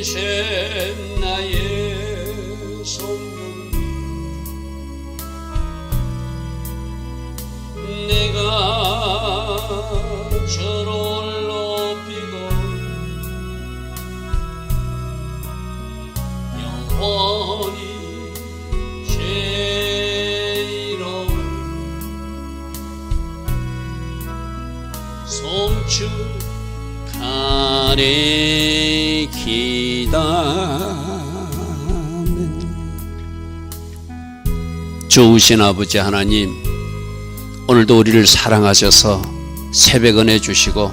왕이신 나의 성령, 내가 저를 높이고 영원히 제 이름 송축하리이다. 좋으신 아버지 하나님, 오늘도 우리를 사랑하셔서 새벽 은혜 주시고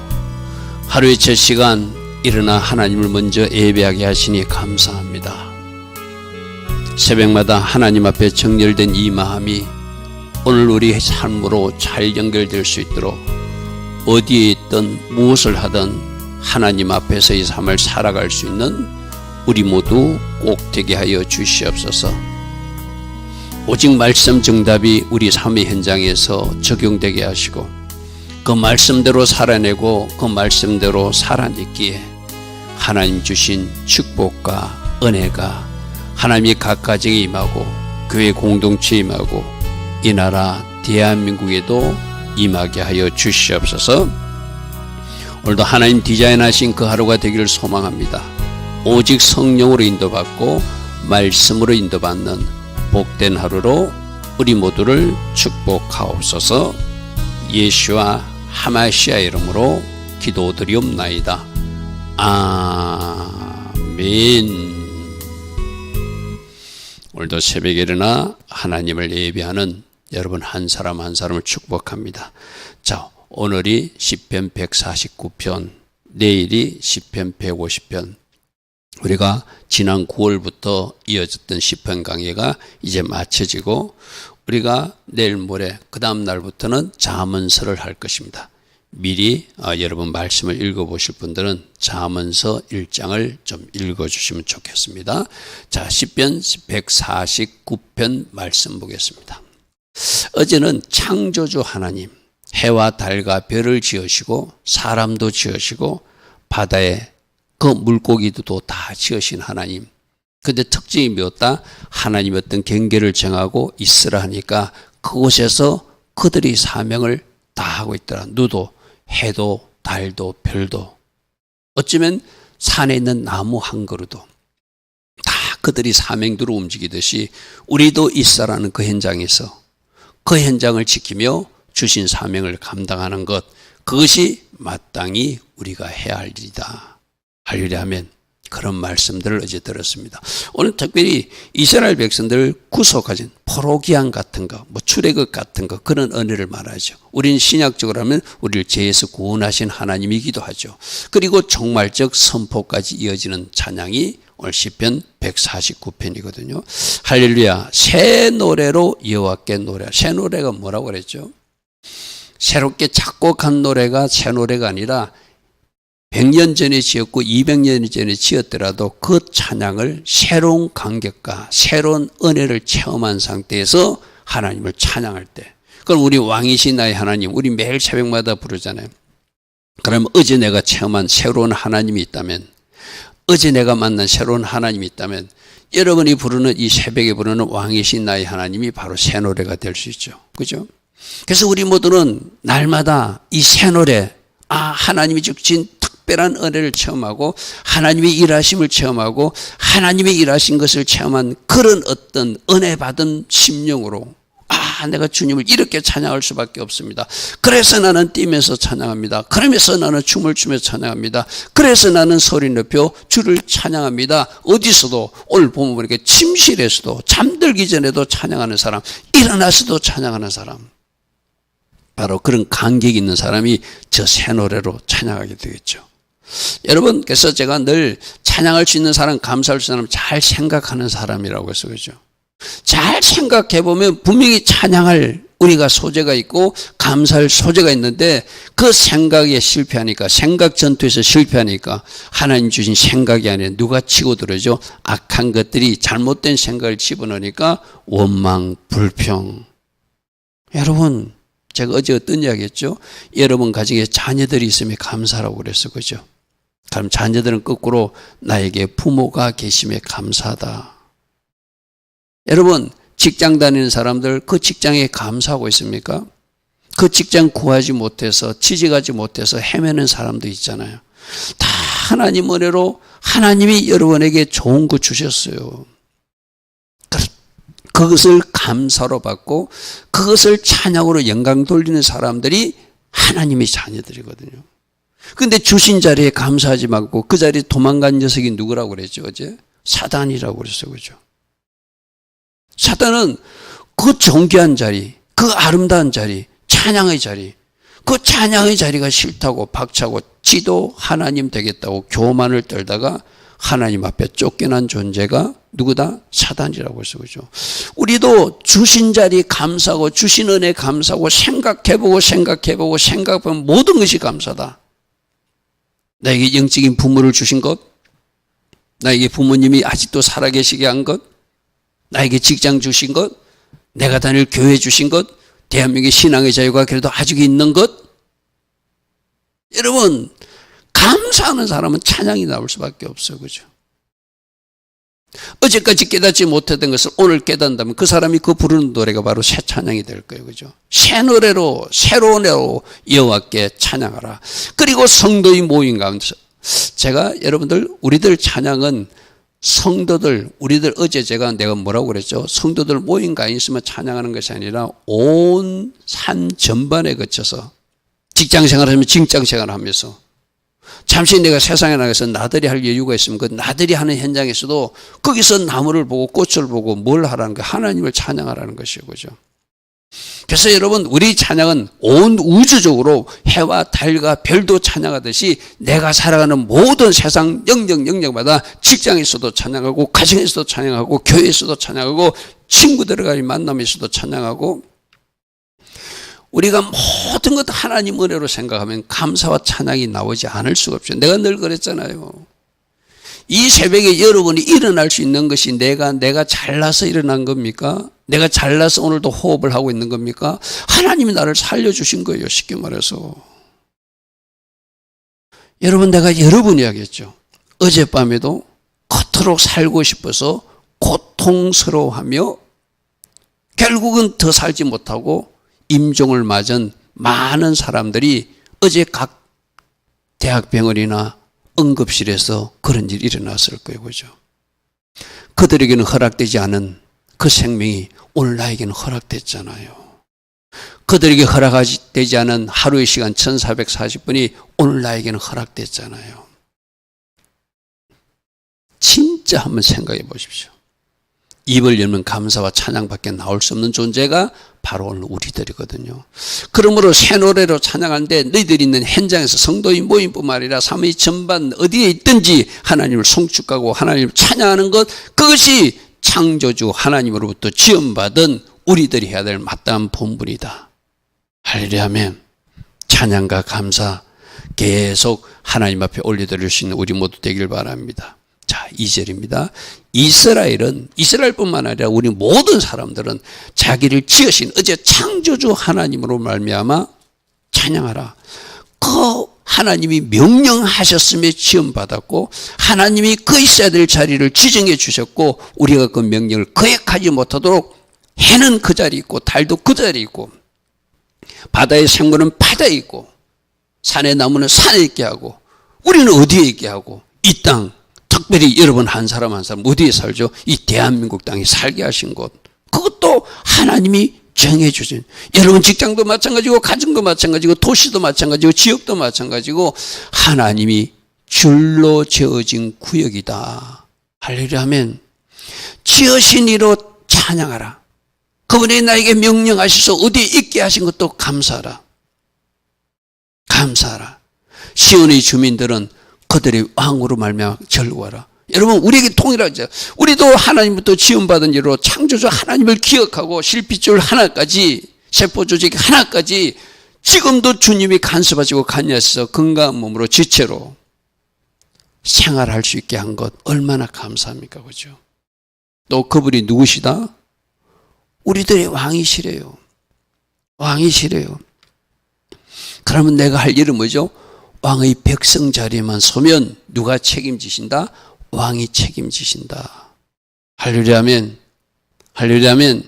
하루의 첫 시간 일어나 하나님을 먼저 예배하게 하시니 감사합니다. 새벽마다 하나님 앞에 정렬된 이 마음이 오늘 우리의 삶으로 잘 연결될 수 있도록 어디에 있든 무엇을 하든 하나님 앞에서 이 삶을 살아갈 수 있는 우리 모두 꼭 되게 하여 주시옵소서. 오직 말씀 정답이 우리 삶의 현장에서 적용되게 하시고 그 말씀대로 살아내고 그 말씀대로 살아내기에 하나님 주신 축복과 은혜가 하나님이 각 가정에 임하고 교회 공동체에 임하고 이 나라 대한민국에도 임하게 하여 주시옵소서. 오늘도 하나님 디자인하신 그 하루가 되기를 소망합니다. 오직 성령으로 인도받고 말씀으로 인도받는 복된 하루로 우리 모두를 축복하옵소서. 예수와 하마시아 이름으로 기도드리옵나이다. 아멘. 오늘도 새벽에 일어나 하나님을 예배하는 여러분 한 사람 한 사람을 축복합니다. 자, 오늘이 시편 149편, 내일이 시편 150편. 우리가 지난 9월부터 이어졌던 시편 강의가 이제 마쳐지고 우리가 내일 모레 그 다음 날부터는 잠언서를 할 것입니다. 미리 여러분 말씀을 읽어보실 분들은 잠언서 1장을 좀 읽어주시면 좋겠습니다. 자, 시편 149편 말씀 보겠습니다. 어제는 창조주 하나님, 해와 달과 별을 지으시고 사람도 지으시고 바다에 그 물고기도 다 지으신 하나님. 근데 특징이 뭐였다? 하나님이 어떤 경계를 정하고 있으라 하니까 그곳에서 그들이 사명을 다 하고 있더라. 누도, 해도, 달도, 별도. 어쩌면 산에 있는 나무 한 그루도 다 그들이 사명대로 움직이듯이 우리도 있으라는 그 현장에서 그 현장을 지키며 주신 사명을 감당하는 것, 그것이 마땅히 우리가 해야 할 일이다. 할렐루야면 그런 말씀들을 어제 들었습니다. 오늘 특별히 이스라엘 백성들을 구속하신 포로기한 같은 거, 출애굽 같은 거, 그런 은혜를 말하죠. 우리는 신약적으로 하면 우리를 죄에서 구원하신 하나님이기도 하죠. 그리고 종말적 선포까지 이어지는 찬양이 오늘 시편 149편이거든요. 할렐루야. 새 노래로 여호와께 노래하라. 새 노래가 뭐라고 그랬죠? 새롭게 작곡한 노래가 새 노래가 아니라 100년 전에 지었고 200년 전에 지었더라도 그 찬양을 새로운 감격과 새로운 은혜를 체험한 상태에서 하나님을 찬양할 때, 그럼 우리 왕이신 나의 하나님, 우리 매일 새벽마다 부르잖아요. 그러면 어제 내가 체험한 새로운 하나님이 있다면, 어제 내가 만난 새로운 하나님이 있다면 여러분이 부르는 이 새벽에 부르는 왕이신 나의 하나님이 바로 새 노래가 될 수 있죠. 그죠? 그래서 우리 모두는 날마다 이 새 노래, 하나님이 주신 특별한 은혜를 체험하고 하나님의 일하심을 체험하고 하나님의 일하신 것을 체험한 그런 어떤 은혜 받은 심령으로 내가 주님을 이렇게 찬양할 수밖에 없습니다. 그래서 나는 뛰면서 찬양합니다. 그러면서 나는 춤을 추며 찬양합니다. 그래서 나는 소리 높여 주를 찬양합니다. 어디서도 오늘 보면 보니까 침실에서도 잠들기 전에도 찬양하는 사람, 일어나서도 찬양하는 사람, 바로 그런 감격이 있는 사람이 저 새 노래로 찬양하게 되겠죠. 여러분, 그래서 제가 늘 찬양할 수 있는 사람, 감사할 수 있는 사람, 잘 생각하는 사람이라고 해서 그죠. 잘 생각해 보면 분명히 찬양할 우리가 소재가 있고 감사할 소재가 있는데 그 생각에 실패하니까, 생각 전투에서 실패하니까 하나님 주신 생각이 아니라 누가 치고들어죠? 악한 것들이 잘못된 생각을 집어넣으니까 원망, 불평. 여러분, 제가 어제 어떤 이야기 했죠? 여러분 가정에 자녀들이 있으면 감사라고 그랬어. 그죠? 그럼 자녀들은 거꾸로 나에게 부모가 계심에 감사하다. 여러분, 직장 다니는 사람들 그 직장에 감사하고 있습니까? 그 직장 구하지 못해서, 취직하지 못해서 헤매는 사람도 있잖아요. 다 하나님 은혜로 하나님이 여러분에게 좋은 거 주셨어요. 그것을 감사로 받고 그것을 찬양으로 영광 돌리는 사람들이 하나님의 자녀들이거든요. 그런데 주신 자리에 감사하지 말고 그 자리에 도망간 녀석이 누구라고 그랬죠? 어제? 사단이라고 그랬어요. 그죠? 사단은 그 존귀한 자리, 그 아름다운 자리, 찬양의 자리, 그 찬양의 자리가 싫다고 박차고 지도 하나님 되겠다고 교만을 떨다가 하나님 앞에 쫓겨난 존재가 누구다? 사단이라고 해서 그죠. 우리도 주신 자리 감사하고 주신 은혜 감사하고 생각해보고 생각해보면 모든 것이 감사다. 나에게 영적인 부모를 주신 것, 나에게 부모님이 아직도 살아계시게 한 것, 나에게 직장 주신 것, 내가 다닐 교회 주신 것, 대한민국의 신앙의 자유가 그래도 아직 있는 것. 여러분, 감사하는 사람은 찬양이 나올 수밖에 없어요. 그죠? 어제까지 깨닫지 못했던 것을 오늘 깨닫는다면 그 사람이 그 부르는 노래가 바로 새 찬양이 될 거예요. 그죠? 새 노래로, 새로운 노래로 여호와께 찬양하라. 그리고 성도의 모임 가운데서 제가 여러분들, 우리들 찬양은 성도들, 우리들 어제 내가 뭐라고 그랬죠? 성도들 모임 가운데 있으면 찬양하는 것이 아니라 온 산 전반에 거쳐서 직장 생활하면 직장 생활하면서 잠시 내가 세상에 나가서 나들이 할 여유가 있으면 그 나들이 하는 현장에서도 거기서 나무를 보고 꽃을 보고 뭘 하라는 거예요? 하나님을 찬양하라는 것이에요. 그죠? 그래서 여러분, 우리 찬양은 온 우주적으로 해와 달과 별도 찬양하듯이 내가 살아가는 모든 세상 영역마다 직장에서도 찬양하고 가정에서도 찬양하고 교회에서도 찬양하고 친구들과의 만남에서도 찬양하고 우리가 모든 것 하나님 은혜로 생각하면 감사와 찬양이 나오지 않을 수가 없죠. 내가 늘 그랬잖아요. 이 새벽에 여러분이 일어날 수 있는 것이 내가 잘나서 일어난 겁니까? 내가 잘나서 오늘도 호흡을 하고 있는 겁니까? 하나님이 나를 살려주신 거예요. 쉽게 말해서. 여러분, 내가 여러 번 이야기했죠. 어젯밤에도 그토록 살고 싶어서 고통스러워하며 결국은 더 살지 못하고 임종을 맞은 많은 사람들이 어제 각 대학병원이나 응급실에서 그런 일이 일어났을 거예요. 그죠? 그들에게는 허락되지 않은 그 생명이 오늘 나에게는 허락됐잖아요. 그들에게 허락되지 않은 하루의 시간 1440분이 오늘 나에게는 허락됐잖아요. 진짜 한번 생각해 보십시오. 입을 열면 감사와 찬양밖에 나올 수 없는 존재가 바로 오늘 우리들이거든요. 그러므로 새 노래로 찬양하는데 너희들이 있는 현장에서 성도의 모임뿐만 아니라 삶의 전반 어디에 있든지 하나님을 송축하고 하나님을 찬양하는 것, 그것이 창조주 하나님으로부터 지원받은 우리들이 해야 될 마땅한 본분이다. 할렐루야 아멘. 찬양과 감사 계속 하나님 앞에 올려드릴 수 있는 우리 모두 되길 바랍니다. 자, 2절입니다. 이스라엘뿐만 아니라 우리 모든 사람들은 자기를 지으신 어제 창조주 하나님으로 말미암아 찬양하라. 그 하나님이 명령하셨음에 지원받았고 하나님이 그 있어야 될 자리를 지정해 주셨고 우리가 그 명령을 거역하지 못하도록 해는 그 자리에 있고 달도 그 자리에 있고 바다의 생물은 바다에 있고 산의 나무는 산에 있게 하고 우리는 어디에 있게 하고 이 땅, 특별히 여러분 한 사람 한 사람 어디에 살죠? 이 대한민국 땅에 살게 하신 곳, 그것도 하나님이 정해주신, 여러분 직장도 마찬가지고 가정도 마찬가지고 도시도 마찬가지고 지역도 마찬가지고 하나님이 줄로 지어진 구역이다. 할렐루야 하면 지으신 이로 찬양하라. 그분이 나에게 명령하셔서 어디에 있게 하신 것도 감사하라. 감사하라. 시온의 주민들은 그들의 왕으로 말미암아 즐거워하라. 여러분 우리에게 통일하죠. 우리도 하나님부터 지원받은 일로 창조주 하나님을 기억하고 실핏줄 하나까지 세포조직 하나까지 지금도 주님이 간섭하시고 관여하셔서 건강한 몸으로 지체로 생활할 수 있게 한 것 얼마나 감사합니까? 그죠? 또 그분이 누구시다? 우리들의 왕이시래요. 왕이시래요. 그러면 내가 할 일은 뭐죠? 왕의 백성 자리에만 서면 누가 책임지신다? 왕이 책임지신다. 할렐루야 아멘. 할렐루야 아멘.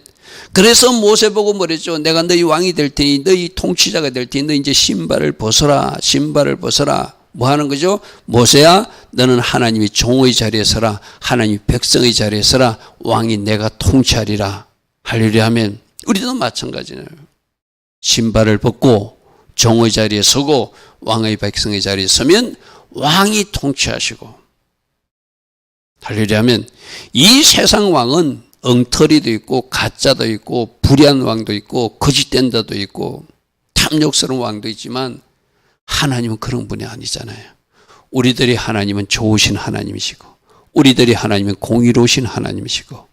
그래서 모세 보고 뭐랬죠? 내가 너희 왕이 될 테니 너희 통치자가 될 테니 너 이제 신발을 벗어라. 신발을 벗어라. 뭐 하는 거죠? 모세야 너는 하나님이 종의 자리에 서라. 하나님이 백성의 자리에 서라. 왕이 내가 통치하리라. 할렐루야 아멘. 우리도 마찬가지네요. 신발을 벗고 종의 자리에 서고 왕의 백성의 자리에 서면 왕이 통치하시고, 할렐루야 하면 이 세상 왕은 엉터리도 있고 가짜도 있고 불의한 왕도 있고 거짓된 자도 있고 탐욕스러운 왕도 있지만 하나님은 그런 분이 아니잖아요. 우리들이 하나님은 좋으신 하나님이시고 우리들이 하나님은 공의로우신 하나님이시고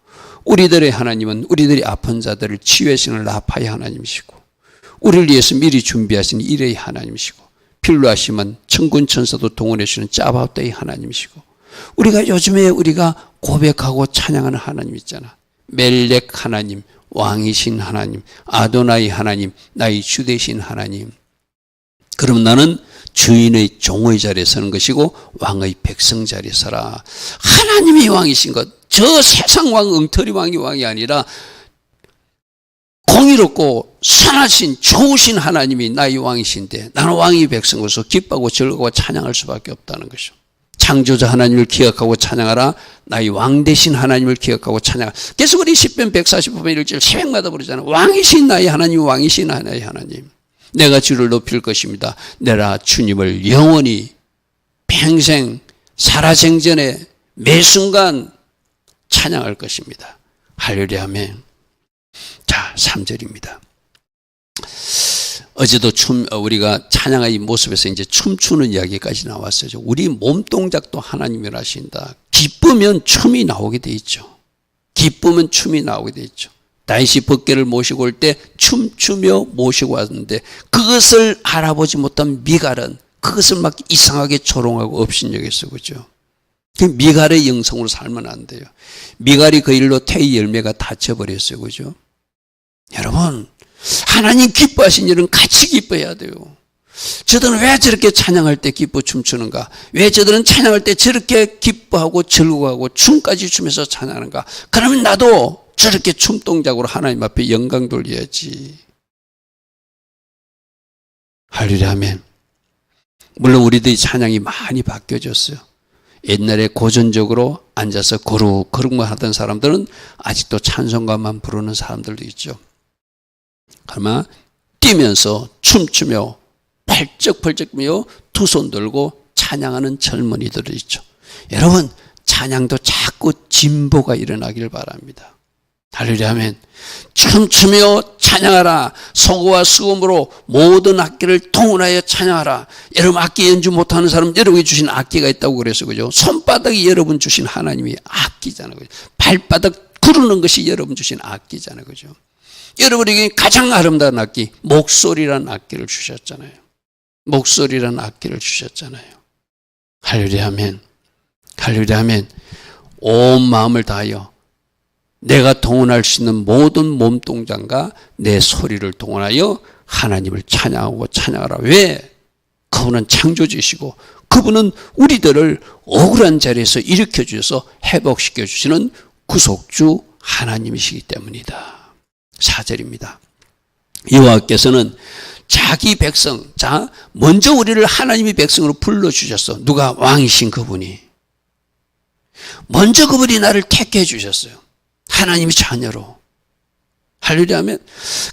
우리들의 하나님은 우리들이 아픈 자들을 치유하시는 라파의 하나님이시고 우리를 위해서 미리 준비하신 일의 하나님이시고 필요하시면 천군 천사도 동원해 주시는 짜바오떼의 하나님이시고 우리가 요즘에 우리가 고백하고 찬양하는 하나님 있잖아. 멜렉 하나님, 왕이신 하나님, 아도나이 하나님, 나의 주 되신 하나님. 그럼 나는 주인의 종의 자리에 서는 것이고 왕의 백성 자리에 서라. 하나님이 왕이신 것, 저 세상 왕 엉터리 왕이 아니라 공의롭고 선하신 좋으신 하나님이 나의 왕이신데 나는 왕의 백성으로서 기뻐하고 즐거워 찬양할 수밖에 없다는 것이죠. 창조자 하나님을 기억하고 찬양하라. 나의 왕 되신 하나님을 기억하고 찬양하라. 그래서 우리 시편 145편 1절 새벽마다 부르잖아요. 왕이신 나의 하나님, 왕이신 나의 하나님. 내가 주를 높일 것입니다. 내가 주님을 영원히 평생 살아생전에 매 순간 찬양할 것입니다. 할렐루야 아멘. 자, 3절입니다. 어제도 우리가 찬양의 모습에서 이제 춤추는 이야기까지 나왔어요. 우리 몸 동작도 하나님이 하신다. 기쁘면 춤이 나오게 돼 있죠. 기쁘면 춤이 나오게 돼 있죠. 다윗이 벗개를 모시고 올 때 춤추며 모시고 왔는데 그것을 알아보지 못한 미갈은 그것을 막 이상하게 조롱하고 업신여겼어. 그죠? 미갈의 영성으로 살면 안 돼요. 미갈이 그 일로 태의 열매가 닫혀버렸어요. 그죠? 여러분, 하나님 기뻐하신 일은 같이 기뻐해야 돼요. 저들은 왜 저렇게 찬양할 때 기뻐 춤추는가? 왜 저들은 찬양할 때 저렇게 기뻐하고 즐거워하고 춤까지 추면서 찬양하는가? 그러면 나도 저렇게 춤 동작으로 하나님 앞에 영광 돌려야지. 할렐루야 아멘. 물론 우리들이 찬양이 많이 바뀌어졌어요. 옛날에 고전적으로 앉아서 거룩만 하던 사람들은 아직도 찬송가만 부르는 사람들도 있죠. 그러면 뛰면서 춤추며 펄쩍펄쩍 뛰며 두 손 들고 찬양하는 젊은이들이 있죠. 여러분, 찬양도 자꾸 진보가 일어나기를 바랍니다. 할렐루야 아멘. 춤추며 찬양하라. 소고와 수금으로 모든 악기를 동원하여 찬양하라. 여러분 악기 연주 못하는 사람 여러분이 주신 악기가 있다고 그래서 그죠. 손바닥이 여러분 주신 하나님이 악기잖아요. 그죠? 발바닥 구르는 것이 여러분 주신 악기잖아요. 그죠? 여러분에게 가장 아름다운 악기 목소리라는 악기를 주셨잖아요. 목소리라는 악기를 주셨잖아요. 할렐루야 아멘. 할렐루야 아멘. 온 마음을 다하여 내가 동원할 수 있는 모든 몸동작과 내 소리를 동원하여 하나님을 찬양하고 찬양하라. 왜? 그분은 창조주시고 그분은 우리들을 억울한 자리에서 일으켜 주셔서 회복시켜 주시는 구속주 하나님이시기 때문이다. 4절입니다. 여호와께서는 자기 백성, 자, 먼저 우리를 하나님의 백성으로 불러주셨어. 누가? 왕이신 그분이. 먼저 그분이 나를 택해 주셨어요. 하나님의 자녀로. 할렐루야 하면.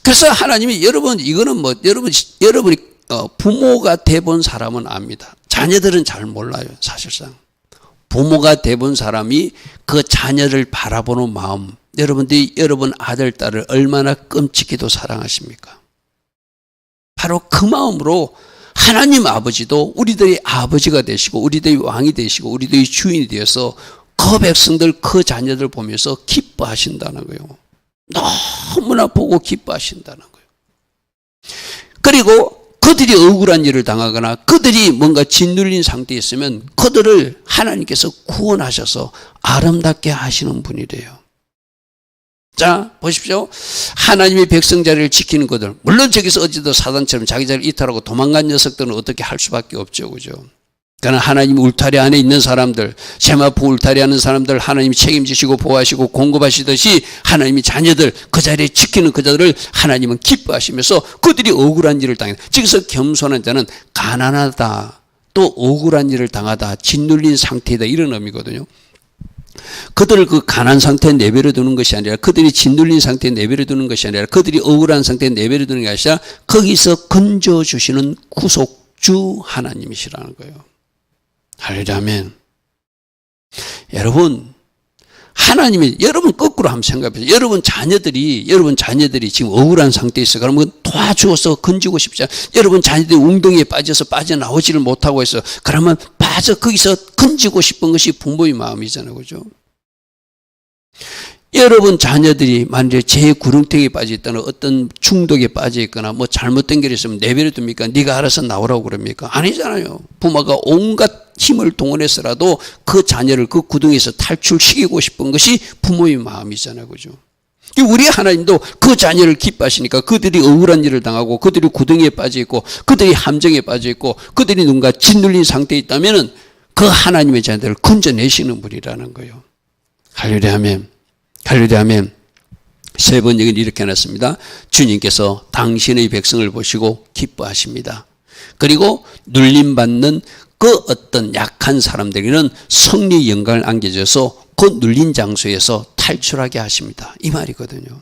그래서 하나님이 여러분, 이거는 뭐, 여러분이 부모가 돼본 사람은 압니다. 자녀들은 잘 몰라요, 사실상. 부모가 돼본 사람이 그 자녀를 바라보는 마음, 여러분들이 여러분 아들, 딸을 얼마나 끔찍히도 사랑하십니까? 바로 그 마음으로 하나님 아버지도 우리들의 아버지가 되시고 우리들의 왕이 되시고 우리들의 주인이 되어서 그 백성들, 그 자녀들 보면서 기뻐하신다는 거예요. 너무나 보고 기뻐하신다는 거예요. 그리고 그들이 억울한 일을 당하거나 그들이 뭔가 짓눌린 상태에 있으면 그들을 하나님께서 구원하셔서 아름답게 하시는 분이래요. 자, 보십시오. 하나님의 백성 자리를 지키는 것들. 물론 저기서 어제도 사단처럼 자기 자리를 이탈하고 도망간 녀석들은 어떻게 할 수밖에 없죠. 그죠? 그러나 하나님 울타리 안에 있는 사람들, 세마포 울타리 하는 사람들 하나님이 책임지시고 보호하시고 공급하시듯이 하나님이 자녀들 그 자리에 지키는 그 자들을 하나님은 기뻐하시면서 그들이 억울한 일을 당해. 즉서 겸손한 자는 가난하다, 또 억울한 일을 당하다, 짓눌린 상태이다, 이런 의미거든요. 그들을 그 가난 상태에 내버려 두는 것이 아니라, 그들이 짓눌린 상태에 내버려 두는 것이 아니라, 그들이 억울한 상태에 내버려 두는 것이 아니라 거기서 건져주시는 구속주 하나님이시라는 거예요. 할렐루야 아멘. 여러분, 하나님이, 여러분 거꾸로 한번 생각해 보세요. 여러분 자녀들이 지금 억울한 상태에 있어요. 그러면 도와주어서 건지고 싶지 않아요. 여러분 자녀들이 웅덩이에 빠져서 빠져나오지를 못하고 있어요. 그러면 거기서 건지고 싶은 것이 부모의 마음이잖아요. 그죠? 여러분 자녀들이 만약에 제 구렁텅이에 빠져 있다는 어떤 중독에 빠져 있거나 뭐 잘못된 길이 있으면 내버려 둡니까? 네가 알아서 나오라고 그럽니까? 아니잖아요. 부모가 온갖 힘을 동원해서라도 그 자녀를 그 구덩이에서 탈출시키고 싶은 것이 부모의 마음이잖아요. 그죠? 우리 하나님도 그 자녀를 기뻐하시니까 그들이 억울한 일을 당하고 그들이 구덩이에 빠져 있고 그들이 함정에 빠져 있고 그들이 누군가 짓눌린 상태에 있다면 그 하나님의 자녀들을 건져내시는 분이라는 거예요. 할렐루야 아멘. 할렐루야 아멘. 세 번역은 이렇게 해놨습니다. 주님께서 당신의 백성을 보시고 기뻐하십니다. 그리고 눌림받는 그 어떤 약한 사람들에게는 성리의 영광을 안겨줘서 그 눌린 장소에서 탈출하게 하십니다. 이 말이거든요.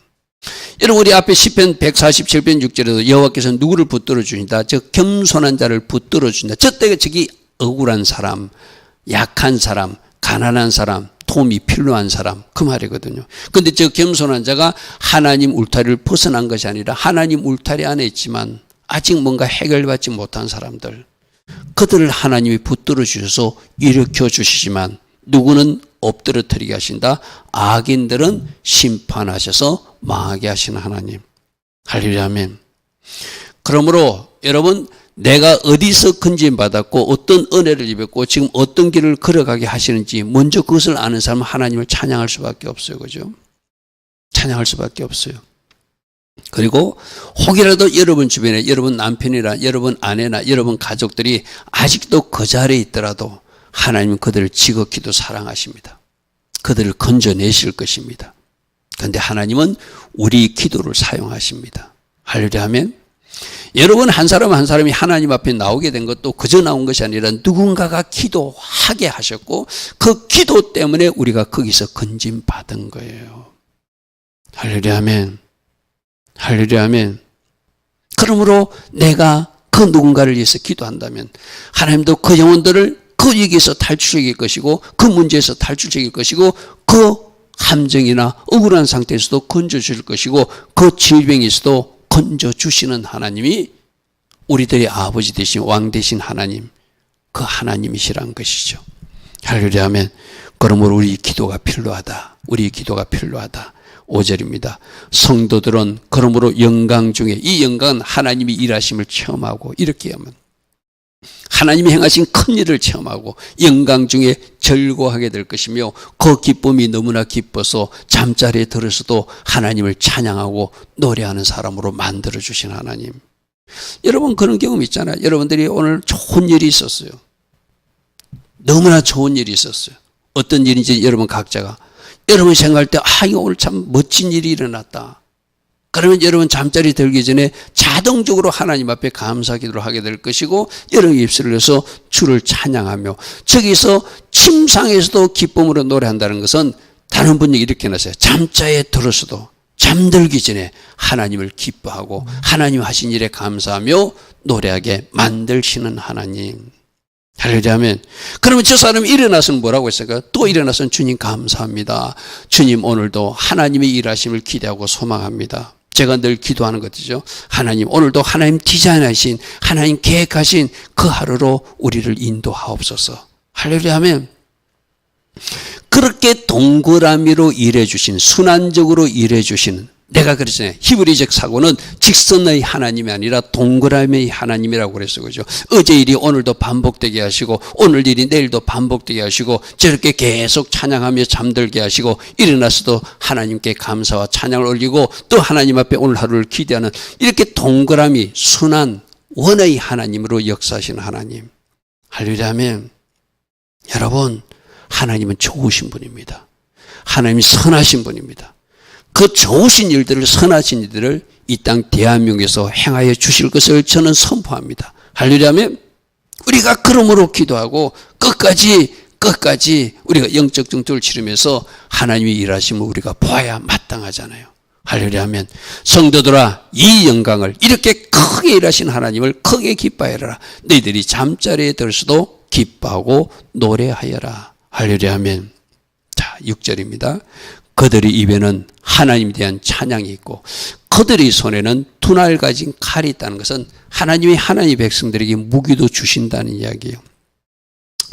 여러분, 우리 앞에 시편 147편 6절에도 여호와께서 누구를 붙들어 주신다? 저 겸손한 자를 붙들어 준다. 저기 억울한 사람, 약한 사람, 가난한 사람, 도움이 필요한 사람, 그 말이거든요. 그런데 저 겸손한 자가 하나님 울타리를 벗어난 것이 아니라 하나님 울타리 안에 있지만 아직 뭔가 해결받지 못한 사람들, 그들을 하나님이 붙들어 주셔서 일으켜 주시지만 누구는 엎드러뜨리게 하신다. 악인들은 심판하셔서 망하게 하시는 하나님. 할렐루야 아멘. 그러므로 여러분, 내가 어디서 건짐받았고 어떤 은혜를 입었고 지금 어떤 길을 걸어가게 하시는지 먼저 그것을 아는 사람은 하나님을 찬양할 수밖에 없어요. 그죠? 찬양할 수밖에 없어요. 그리고 혹이라도 여러분 주변에 여러분 남편이나 여러분 아내나 여러분 가족들이 아직도 그 자리에 있더라도 하나님은 그들을 지극히도 사랑하십니다. 그들을 건져내실 것입니다. 그런데 하나님은 우리 기도를 사용하십니다. 할렐루야 아멘. 여러분 한 사람 한 사람이 하나님 앞에 나오게 된 것도 그저 나온 것이 아니라 누군가가 기도하게 하셨고 그 기도 때문에 우리가 거기서 건짐받은 거예요. 할렐루야 아멘. 할렐루야 아멘. 그러므로 내가 그 누군가를 위해서 기도한다면 하나님도 그 영혼들을 그 위기에서 탈출시킬 것이고 그 문제에서 탈출시킬 것이고 그 함정이나 억울한 상태에서도 건져줄 것이고 그 질병에서도 건져주시는 하나님이 우리들의 아버지 되신 왕 되신 하나님, 그 하나님이시란 것이죠. 할렐루야 아멘. 그러므로 우리 기도가 필요하다. 우리 기도가 필요하다. 5절입니다. 성도들은 그러므로 영광 중에, 이 영광은 하나님이 일하심을 체험하고 이렇게 하면 하나님이 행하신 큰 일을 체험하고 영광 중에 즐거워하게 될 것이며 그 기쁨이 너무나 기뻐서 잠자리에 들어서도 하나님을 찬양하고 노래하는 사람으로 만들어주신 하나님. 여러분 그런 경험 있잖아요. 여러분들이 오늘 좋은 일이 있었어요. 너무나 좋은 일이 있었어요. 어떤 일인지 여러분 각자가 여러분 생각할 때 이거 오늘 참 멋진 일이 일어났다. 그러면 여러분 잠자리 들기 전에 자동적으로 하나님 앞에 감사 기도를 하게 될 것이고 여러분 입술을 내서 주를 찬양하며 저기서 침상에서도 기쁨으로 노래한다는 것은 다른 분이 이렇게 나서요. 잠자에 들어서도 잠들기 전에 하나님을 기뻐하고 하나님 하신 일에 감사하며 노래하게 만드시는 하나님. 할렐루야 하면 그러면 저 사람이 일어나서는 뭐라고 했을까요? 또 일어나서는 주님 감사합니다. 주님 오늘도 하나님의 일하심을 기대하고 소망합니다. 제가 늘 기도하는 것이죠. 하나님 오늘도 하나님 디자인하신 하나님 계획하신 그 하루로 우리를 인도하옵소서. 할렐루야 하면 그렇게 동그라미로 일해 주신 순환적으로 일해 주시는 내가 그랬잖아요. 히브리적 사고는 직선의 하나님이 아니라 동그라미의 하나님이라고 그랬어요. 그죠? 어제 일이 오늘도 반복되게 하시고 오늘 일이 내일도 반복되게 하시고 저렇게 계속 찬양하며 잠들게 하시고 일어나서도 하나님께 감사와 찬양을 올리고 또 하나님 앞에 오늘 하루를 기대하는 이렇게 동그라미 순환 원의 하나님으로 역사하시는 하나님. 할렐루야 하면 여러분 하나님은 좋으신 분입니다. 하나님이 선하신 분입니다. 그 좋으신 일들을 선하신 일들을 이 땅 대한민국에서 행하여 주실 것을 저는 선포합니다. 할렐루야 하면 우리가 그러므로 기도하고 끝까지 우리가 영적 전투를 치르면서 하나님이 일하심을 우리가 보아야 마땅하잖아요. 할렐루야 하면 성도들아 이 영광을 이렇게 크게 일하신 하나님을 크게 기뻐하여라. 너희들이 잠자리에 들어서도 기뻐하고 노래하여라. 할렐루야 하면 자 6절입니다. 그들의 입에는 하나님에 대한 찬양이 있고 그들의 손에는 두날 가진 칼이 있다는 것은 하나님이 하나님의 백성들에게 무기도 주신다는 이야기예요.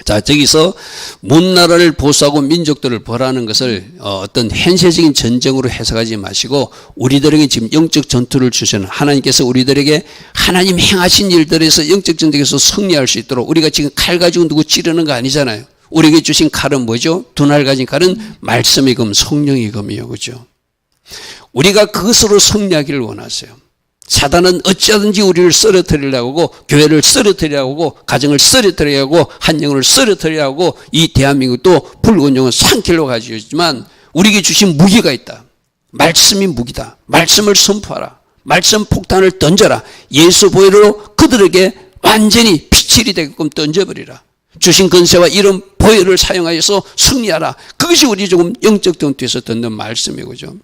자 저기서 문나라를 보수하고 민족들을 벌하는 것을 어떤 현세적인 전쟁으로 해석하지 마시고 우리들에게 지금 영적 전투를 주시는 하나님께서 우리들에게 하나님 행하신 일들에서 영적 전쟁에서 승리할 수 있도록 우리가 지금 칼 가지고 누구 찌르는 거 아니잖아요. 우리에게 주신 칼은 뭐죠? 두날 가진 칼은 말씀의 검, 성령의 검이요. 그죠? 우리가 그것으로 승리하기를 원하세요. 사단은 어찌하든지 우리를 쓰러뜨리려고 하고 교회를 쓰러뜨리려고 하고 가정을 쓰러뜨리려고 하고 한 영혼을 쓰러뜨리려고 하고 이 대한민국도 붉은 영혼 삼킬로 가지고 있지만 우리에게 주신 무기가 있다. 말씀이 무기다. 말씀을 선포하라. 말씀 폭탄을 던져라. 예수 보혈로 그들에게 완전히 피칠이 되게끔 던져버리라. 주신 권세와 이런 보혈을 사용하여서 승리하라. 그것이 우리 조금 영적 전투에서 듣는 말씀이고 그죠?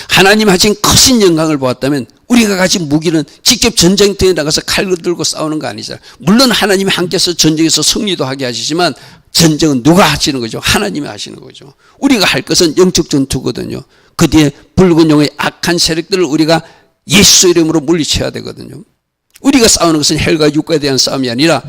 하나님 하신 크신 영광을 보았다면 우리가 가진 무기는 직접 전쟁터에 나가서 칼을 들고 싸우는 거 아니잖아요. 물론 하나님이 함께서 전쟁에서 승리도 하게 하시지만 전쟁은 누가 하시는 거죠? 하나님이 하시는 거죠. 우리가 할 것은 영적 전투거든요. 그 뒤에 붉은 용의 악한 세력들을 우리가 예수 이름으로 물리쳐야 되거든요. 우리가 싸우는 것은 혈과 육과에 대한 싸움이 아니라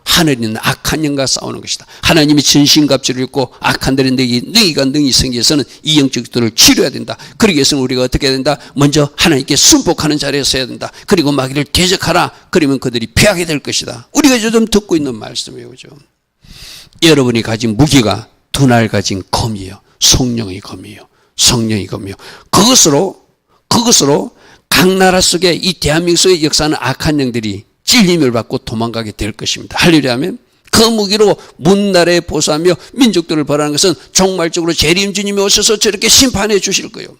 하늘에 있는 악한 영과 싸우는 것이다. 하나님이 전신갑주를 입고 악한들의 너희가 능히 생기 위해서는 이 영적 전투를 치료해야 된다. 그러기 위해서는 우리가 어떻게 해야 된다? 먼저 하나님께 순복하는 자리에 서야 된다. 그리고 마귀를 대적하라. 그러면 그들이 패하게 될 것이다. 우리가 요즘 듣고 있는 말씀이에요. 그죠? 여러분이 가진 무기가 두날 가진 검이에요. 성령의 검이에요. 성령의 검이에요. 그것으로 각 나라 속에 이 대한민국 속에 역사하는 악한 영들이 찔림을 받고 도망가게 될 것입니다. 할렐루야 하면 그 무기로 문나라에 보수하며 민족들을 벌하는 것은 종말적으로 재림 주님이 오셔서 저렇게 심판해 주실 거예요.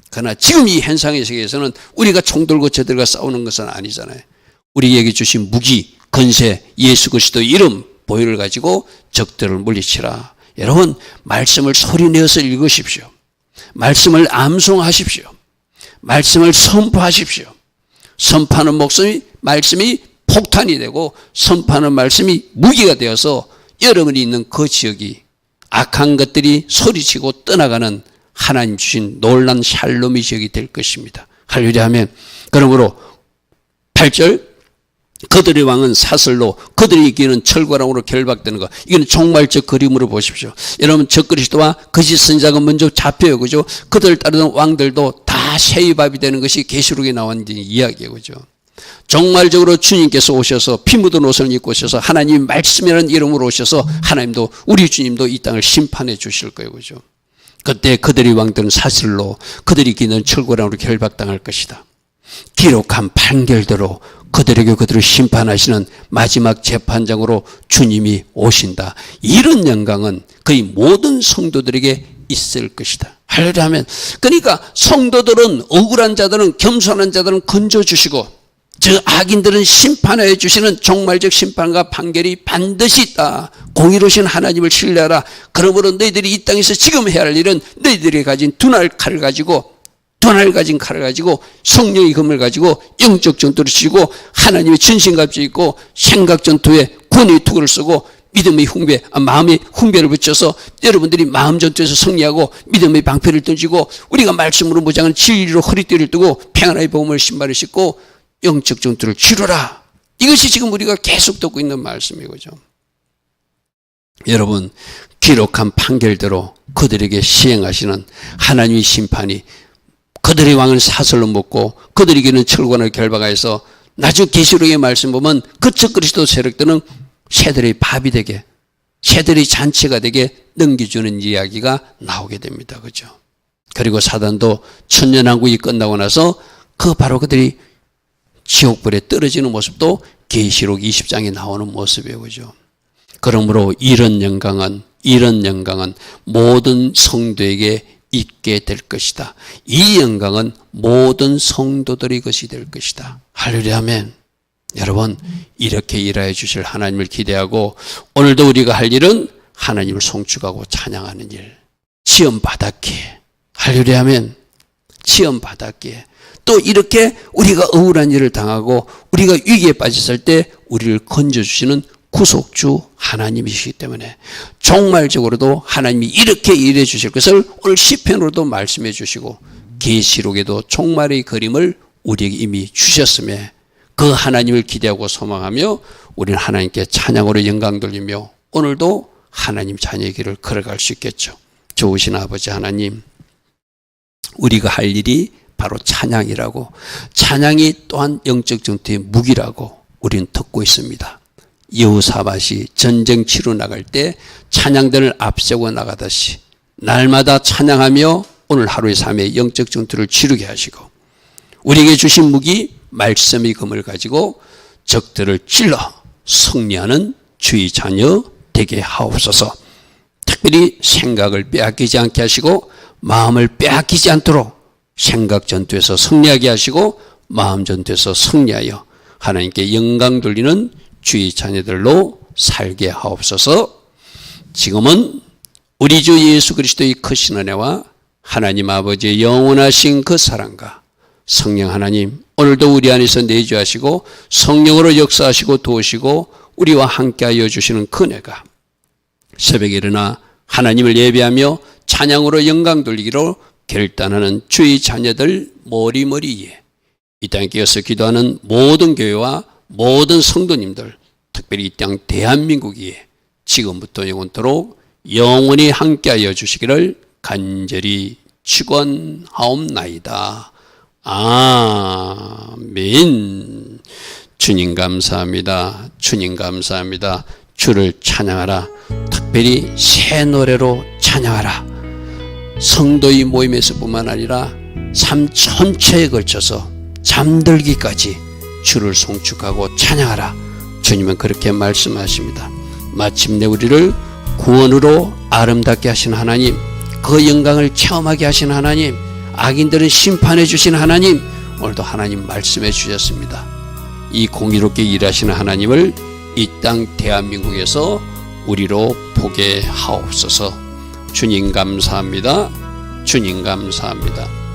그러나 지금 이 현상의 세계에서는 우리가 총 들고 저들과 싸우는 것은 아니잖아요. 우리에게 주신 무기, 권세, 예수 그리스도 이름, 보혈을 가지고 적들을 물리치라. 여러분 말씀을 소리내어서 읽으십시오. 말씀을 암송하십시오. 말씀을 선포하십시오. 선포하는 말씀이 폭탄이 되고 선포하는 말씀이 무기가 되어서 여러분이 있는 그 지역이 악한 것들이 소리치고 떠나가는 하나님 주신 놀란 샬롬의 지역이 될 것입니다. 할렐루야 하면 그러므로 8절 그들의 왕은 사슬로 그들의 이기는 철과랑으로 결박되는 것. 이건 종말적 그림으로 보십시오. 여러분 적그리스도와 거짓 선지자가 먼저 잡혀요. 그죠? 그들을 따르는 왕들도 다 세위밥이 되는 것이 계시록에 나온 이야기예요. 그죠? 종말적으로 주님께서 오셔서 피 묻은 옷을 입고 오셔서 하나님 말씀이라는 이름으로 오셔서 하나님도 우리 주님도 이 땅을 심판해 주실 거예요. 그죠? 그때 그들의 왕들은 사슬로 그들이 이기는 철과랑으로 결박당할 것이다. 기록한 판결대로 그들을 심판하시는 마지막 재판장으로 주님이 오신다. 이런 영광은 거의 모든 성도들에게 있을 것이다. 할렐루야 하면, 그러니까 성도들은, 억울한 자들은, 겸손한 자들은 건져주시고, 저 악인들은 심판해 주시는 종말적 심판과 판결이 반드시 있다. 공의로우신 하나님을 신뢰하라. 그러므로 너희들이 이 땅에서 지금 해야 할 일은 너희들이 가진 두 날 칼을 가지고 성령의 검을 가지고 영적 전투를 치고 하나님의 전신갑주 입고 생각 전투에 권위의 투구를 쓰고 믿음의 훈배, 마음의 훈배를 붙여서 여러분들이 마음 전투에서 승리하고 믿음의 방패를 던지고 우리가 말씀으로 무장한 진리로 허리띠를 뜨고 평안의 복음을 신발을 신고 영적 전투를 치르라. 이것이 지금 우리가 계속 듣고 있는 말씀이거죠. 여러분, 기록한 판결대로 그들에게 시행하시는 하나님의 심판이 그들의 왕은 사슬로 묶고 그들에게는 철관을 결박하여서 나중 계시록의 말씀 보면 그적 그리스도 세력들은 새들의 밥이 되게, 새들의 잔치가 되게 넘겨주는 이야기가 나오게 됩니다. 그죠? 그리고 사단도 천년왕국이 끝나고 나서 바로 그들이 지옥불에 떨어지는 모습도 계시록 20장에 나오는 모습이에요. 그죠? 그러므로 이런 영광은 모든 성도에게 있게 될 것이다. 이 영광은 모든 성도들의 것이 될 것이다. 할렐루야 아멘. 여러분, 이렇게 일하여 주실 하나님을 기대하고 오늘도 우리가 할 일은 하나님을 송축하고 찬양하는 일. 시험 받았기에, 할렐루야 아멘. 시험 받았기에 또 이렇게 우리가 억울한 일을 당하고 우리가 위기에 빠졌을 때 우리를 건져주시는 구속주 하나님이시기 때문에 종말적으로도 하나님이 이렇게 일해 주실 것을 오늘 시편으로도 말씀해 주시고 계시록에도 종말의 그림을 우리에게 이미 주셨음에 그 하나님을 기대하고 소망하며 우리는 하나님께 찬양으로 영광 돌리며 오늘도 하나님 자녀의 길을 걸어갈 수 있겠죠. 좋으신 아버지 하나님, 우리가 할 일이 바로 찬양이라고, 찬양이 또한 영적 전투의 무기라고 우리는 듣고 있습니다. 여호사밧이 전쟁 치러 나갈 때 찬양들을 앞세워 나가듯이 날마다 찬양하며 오늘 하루의 삶에 영적 전투를 치르게 하시고 우리에게 주신 무기 말씀의 검을 가지고 적들을 찔러 승리하는 주의 자녀 되게 하옵소서. 특별히 생각을 빼앗기지 않게 하시고 마음을 빼앗기지 않도록 생각 전투에서 승리하게 하시고 마음 전투에서 승리하여 하나님께 영광 돌리는 주의 자녀들로 살게 하옵소서. 지금은 우리 주 예수 그리스도의 크신 은혜와 하나님 아버지의 영원하신 그 사랑과 성령 하나님, 오늘도 우리 안에서 내주하시고 성령으로 역사하시고 도우시고 우리와 함께하여 주시는 그네가 새벽에 일어나 하나님을 예배하며 찬양으로 영광 돌리기로 결단하는 주의 자녀들 머리머리에 이 땅에 끼어서 기도하는 모든 교회와 모든 성도님들, 특별히 이 땅 대한민국에 지금부터 영원토록 영원히 함께하여 주시기를 간절히 축원하옵나이다. 아멘. 주님 감사합니다. 주님 감사합니다. 주를 찬양하라. 특별히 새 노래로 찬양하라. 성도의 모임에서뿐만 아니라 삶 전체에 걸쳐서 잠들기까지 주를 송축하고 찬양하라. 주님은 그렇게 말씀하십니다. 마침내 우리를 구원으로 아름답게 하신 하나님, 그 영광을 체험하게 하신 하나님, 악인들은 심판해 주신 하나님, 오늘도 하나님 말씀해 주셨습니다. 이 공의롭게 일하시는 하나님을 이 땅 대한민국에서 우리로 보게 하옵소서. 주님 감사합니다. 주님 감사합니다.